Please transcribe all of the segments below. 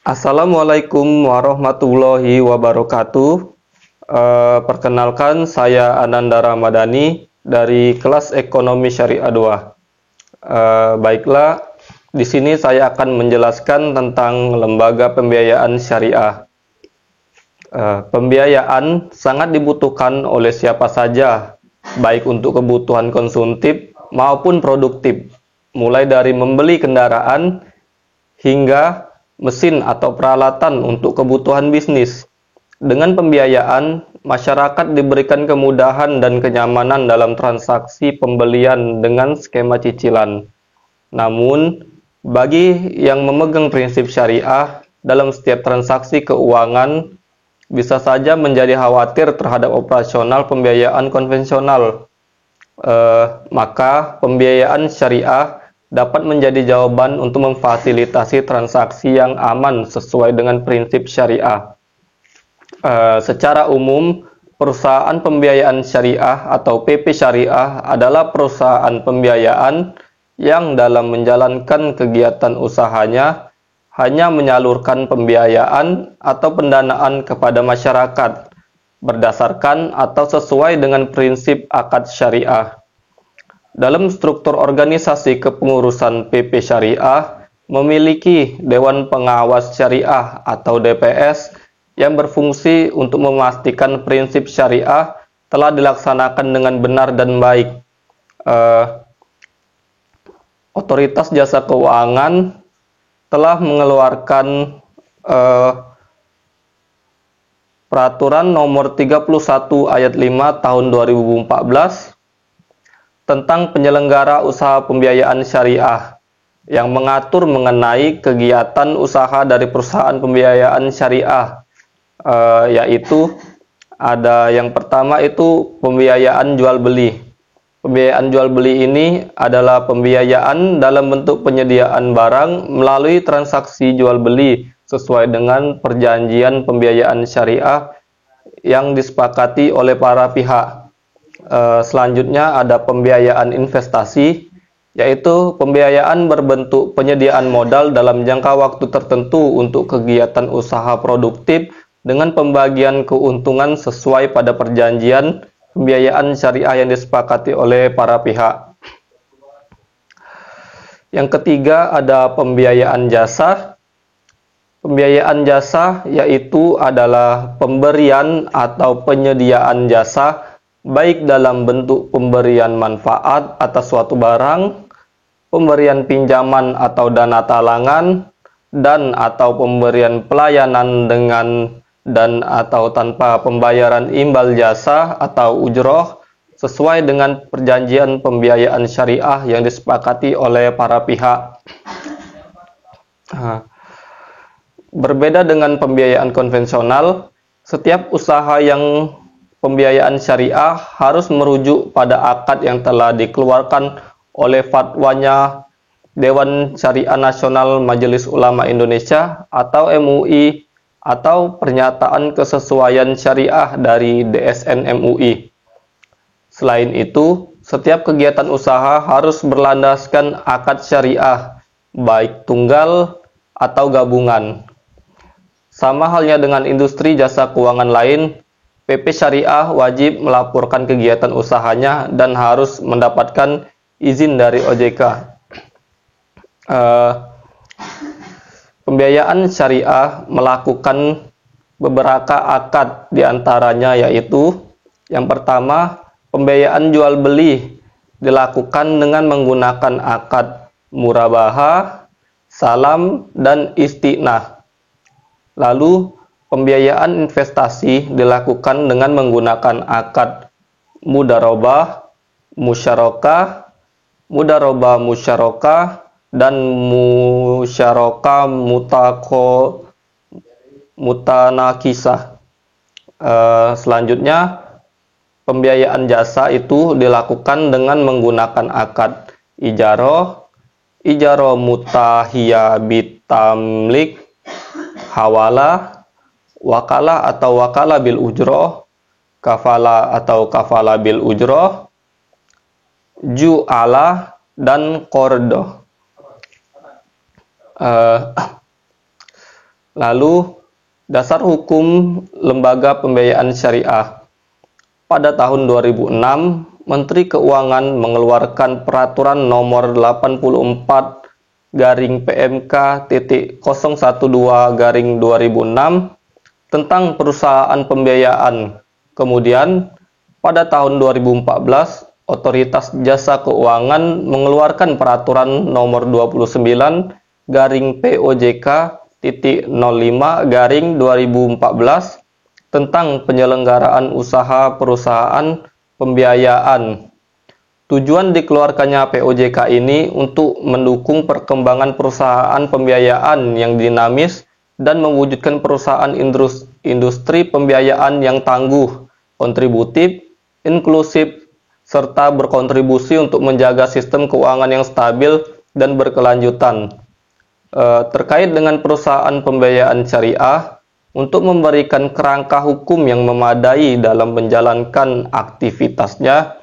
Assalamualaikum warahmatullahi wabarakatuh. Perkenalkan, saya Ananda Ramadhani dari kelas Ekonomi Syariah 2. Baiklah, di sini saya akan menjelaskan tentang lembaga pembiayaan syariah. Pembiayaan sangat dibutuhkan oleh siapa saja, baik untuk kebutuhan konsumtif maupun produktif, mulai dari membeli kendaraan hingga mesin atau peralatan untuk kebutuhan bisnis. Dengan pembiayaan, masyarakat diberikan kemudahan dan kenyamanan dalam transaksi pembelian dengan skema cicilan. Namun, bagi yang memegang prinsip syariah dalam setiap transaksi keuangan, bisa saja menjadi khawatir terhadap operasional pembiayaan konvensional. Maka pembiayaan syariah dapat menjadi jawaban untuk memfasilitasi transaksi yang aman sesuai dengan prinsip syariah. Secara umum, perusahaan pembiayaan syariah atau PP Syariah adalah perusahaan pembiayaan yang dalam menjalankan kegiatan usahanya hanya menyalurkan pembiayaan atau pendanaan kepada masyarakat berdasarkan atau sesuai dengan prinsip akad syariah. Dalam struktur organisasi kepengurusan PP Syariah memiliki Dewan Pengawas Syariah atau DPS yang berfungsi untuk memastikan prinsip syariah telah dilaksanakan dengan benar dan baik. Otoritas Jasa Keuangan telah mengeluarkan Peraturan Nomor 31 Ayat 5 Tahun 2014 tentang penyelenggara usaha pembiayaan syariah yang mengatur mengenai kegiatan usaha dari perusahaan pembiayaan syariah, yaitu ada yang pertama itu pembiayaan jual beli. Pembiayaan jual beli ini adalah pembiayaan dalam bentuk penyediaan barang melalui transaksi jual beli sesuai dengan perjanjian pembiayaan syariah yang disepakati oleh para pihak. Selanjutnya ada pembiayaan investasi, yaitu pembiayaan berbentuk penyediaan modal dalam jangka waktu tertentu untuk kegiatan usaha produktif dengan pembagian keuntungan sesuai pada perjanjian pembiayaan syariah yang disepakati oleh para pihak. Yang ketiga ada pembiayaan jasa. Pembiayaan jasa yaitu adalah pemberian atau penyediaan jasa baik dalam bentuk pemberian manfaat atas suatu barang, pemberian pinjaman atau dana talangan, dan atau pemberian pelayanan dengan dan atau tanpa pembayaran imbal jasa atau ujroh sesuai dengan perjanjian pembiayaan syariah yang disepakati oleh para pihak. Berbeda dengan pembiayaan konvensional, setiap usaha yang pembiayaan syariah harus merujuk pada akad yang telah dikeluarkan oleh fatwanya Dewan Syariah Nasional Majelis Ulama Indonesia atau MUI atau pernyataan kesesuaian syariah dari DSN MUI. Selain itu, setiap kegiatan usaha harus berlandaskan akad syariah, baik tunggal atau gabungan. Sama halnya dengan industri jasa keuangan lain, PP Syariah wajib melaporkan kegiatan usahanya dan harus mendapatkan izin dari OJK. Pembiayaan syariah melakukan beberapa akad, diantaranya yaitu yang pertama, pembiayaan jual beli dilakukan dengan menggunakan akad murabahah, salam, dan istinah. Lalu, pembiayaan investasi dilakukan dengan menggunakan akad mudarobah, musyarakah, mudarobah musyarakah, dan musyarakah mutanakisah. Selanjutnya, pembiayaan jasa itu dilakukan dengan menggunakan akad ijaroh, ijaroh mutahiyah bitamlik, hawalah, wakalah atau wakalah bil ujroh, kafala atau kafala bil ujroh, ju'alah, dan kordoh. Lalu, dasar hukum lembaga pembiayaan syariah. Pada tahun 2006, Menteri Keuangan mengeluarkan Peraturan Nomor 84 PMK.012/2006 tentang perusahaan pembiayaan. Kemudian, pada tahun 2014, Otoritas Jasa Keuangan mengeluarkan Peraturan Nomor 29/POJK.05/2014 tentang penyelenggaraan usaha perusahaan pembiayaan. Tujuan dikeluarkannya POJK ini untuk mendukung perkembangan perusahaan pembiayaan yang dinamis dan mewujudkan perusahaan industri pembiayaan yang tangguh, kontributif, inklusif, serta berkontribusi untuk menjaga sistem keuangan yang stabil dan berkelanjutan. Terkait dengan perusahaan pembiayaan syariah, untuk memberikan kerangka hukum yang memadai dalam menjalankan aktivitasnya,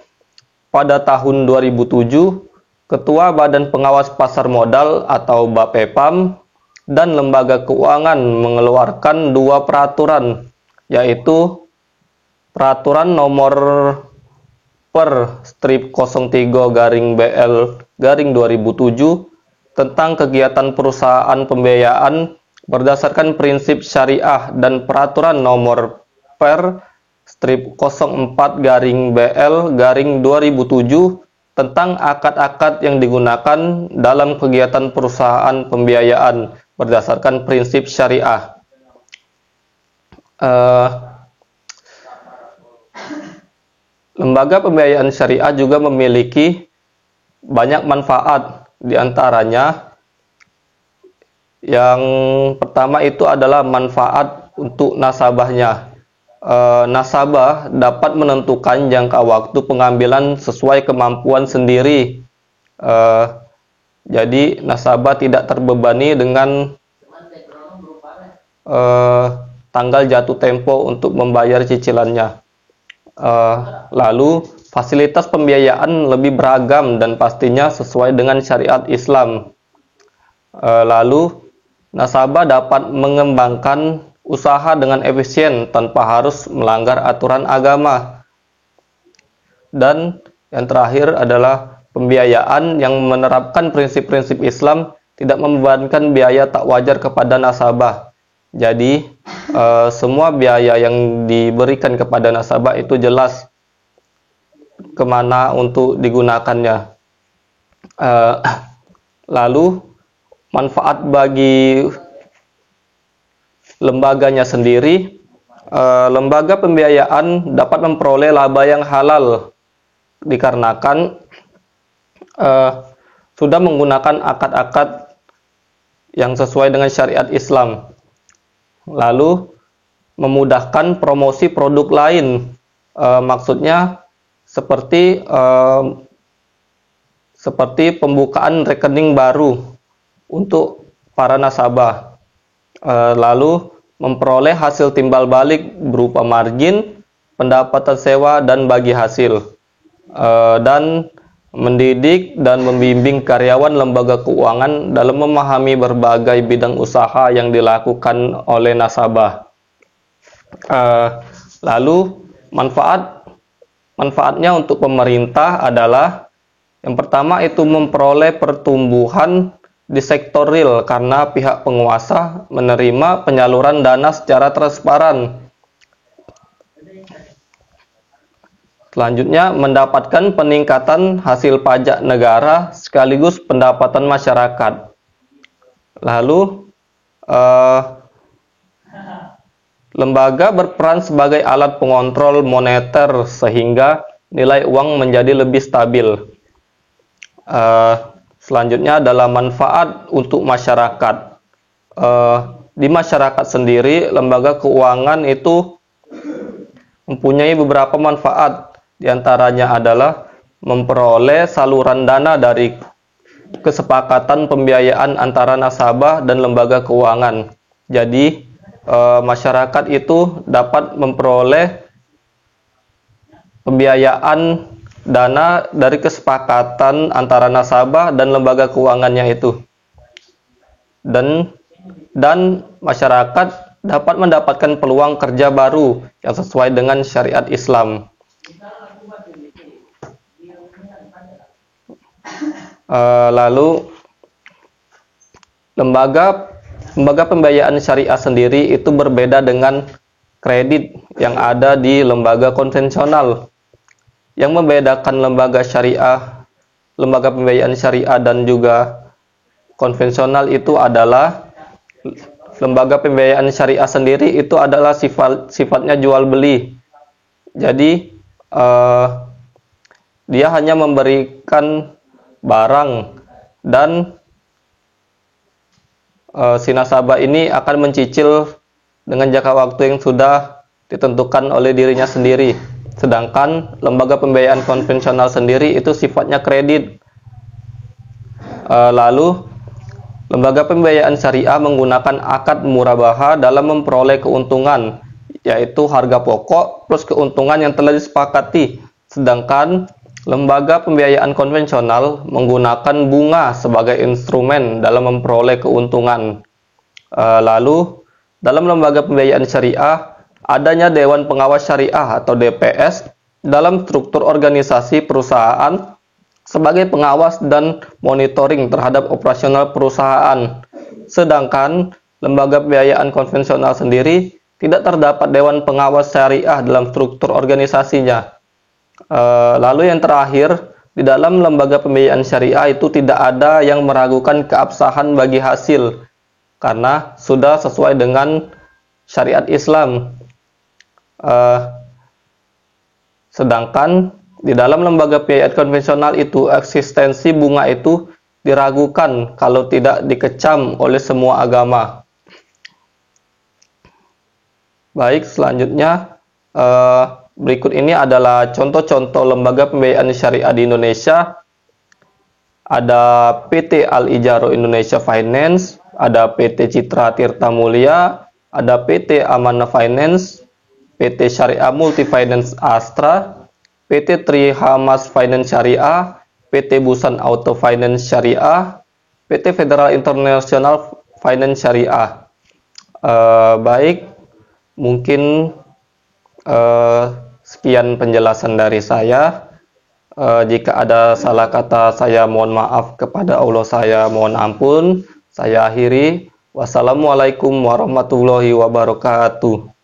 pada tahun 2007, Ketua Badan Pengawas Pasar Modal atau BAPEPAM dan Lembaga Keuangan mengeluarkan dua peraturan, yaitu Peraturan Nomor Per/03/BL/2007 tentang kegiatan perusahaan pembiayaan berdasarkan prinsip syariah dan Peraturan Nomor Per/04/BL/2007 tentang akad-akad yang digunakan dalam kegiatan perusahaan pembiayaan berdasarkan prinsip syariah. Lembaga pembiayaan syariah juga memiliki banyak manfaat, diantaranya yang pertama itu adalah manfaat untuk nasabahnya. Nasabah dapat menentukan jangka waktu pengambilan sesuai kemampuan sendiri. Jadi nasabah tidak terbebani dengan tanggal jatuh tempo untuk membayar cicilannya. Lalu fasilitas pembiayaan lebih beragam dan pastinya sesuai dengan syariat Islam. Lalu nasabah dapat mengembangkan usaha dengan efisien tanpa harus melanggar aturan agama. Dan yang terakhir adalah pembiayaan yang menerapkan prinsip-prinsip Islam tidak membebankan biaya tak wajar kepada nasabah. Jadi, semua biaya yang diberikan kepada nasabah itu jelas kemana untuk digunakannya. Lalu, manfaat bagi lembaganya sendiri, lembaga pembiayaan dapat memperoleh laba yang halal dikarenakan sudah menggunakan akad-akad yang sesuai dengan syariat Islam. Lalu memudahkan promosi produk lain, maksudnya seperti pembukaan rekening baru untuk para nasabah. Lalu memperoleh hasil timbal balik berupa margin, pendapatan sewa, dan bagi hasil. Dan mendidik dan membimbing karyawan lembaga keuangan dalam memahami berbagai bidang usaha yang dilakukan oleh nasabah. Lalu manfaatnya untuk pemerintah adalah yang pertama itu memperoleh pertumbuhan di sektor real karena pihak penguasa menerima penyaluran dana secara transparan. Selanjutnya, mendapatkan peningkatan hasil pajak negara sekaligus pendapatan masyarakat. Lalu, lembaga berperan sebagai alat pengontrol moneter sehingga nilai uang menjadi lebih stabil. Selanjutnya adalah manfaat untuk masyarakat. Di masyarakat sendiri, lembaga keuangan itu mempunyai beberapa manfaat. Di antaranya adalah memperoleh saluran dana dari kesepakatan pembiayaan antara nasabah dan lembaga keuangan. Jadi, masyarakat itu dapat memperoleh pembiayaan dana dari kesepakatan antara nasabah dan lembaga keuangannya itu. Dan dan masyarakat dapat mendapatkan peluang kerja baru yang sesuai dengan syariat Islam. Lalu lembaga pembiayaan syariah sendiri itu berbeda dengan kredit yang ada di lembaga konvensional. Yang membedakan lembaga pembiayaan syariah dan juga konvensional itu adalah lembaga pembiayaan syariah sendiri itu adalah sifatnya jual beli. Jadi dia hanya memberikan barang dan si nasabah ini akan mencicil dengan jangka waktu yang sudah ditentukan oleh dirinya sendiri. Sedangkan lembaga pembiayaan konvensional sendiri itu sifatnya kredit. Lalu lembaga pembiayaan syariah menggunakan akad murabaha dalam memperoleh keuntungan, yaitu harga pokok plus keuntungan yang telah disepakati. Sedangkan lembaga pembiayaan konvensional menggunakan bunga sebagai instrumen dalam memperoleh keuntungan. Lalu dalam lembaga pembiayaan syariah adanya Dewan Pengawas Syariah atau DPS dalam struktur organisasi perusahaan sebagai pengawas dan monitoring terhadap operasional perusahaan. Sedangkan lembaga pembiayaan konvensional sendiri tidak terdapat Dewan Pengawas Syariah dalam struktur organisasinya. Lalu yang terakhir, di dalam lembaga pembiayaan syariah itu tidak ada yang meragukan keabsahan bagi hasil karena sudah sesuai dengan syariat Islam. Sedangkan di dalam lembaga pembiayaan konvensional itu eksistensi bunga itu diragukan kalau tidak dikecam oleh semua agama. Baik, selanjutnya berikut ini adalah contoh-contoh lembaga pembiayaan syariah di Indonesia. Ada PT Al-Ijaro Indonesia Finance, ada PT Citra Tirta Mulia, ada PT Amanah Finance, PT Syariah Multi Finance Astra, PT Trihamas Finance Syariah, PT Busan Auto Finance Syariah, PT Federal International Finance Syariah. Baik, mungkin sekian penjelasan dari saya. Jika ada salah kata saya mohon maaf, kepada Allah saya mohon ampun. Saya akhiri. Wassalamualaikum warahmatullahi wabarakatuh.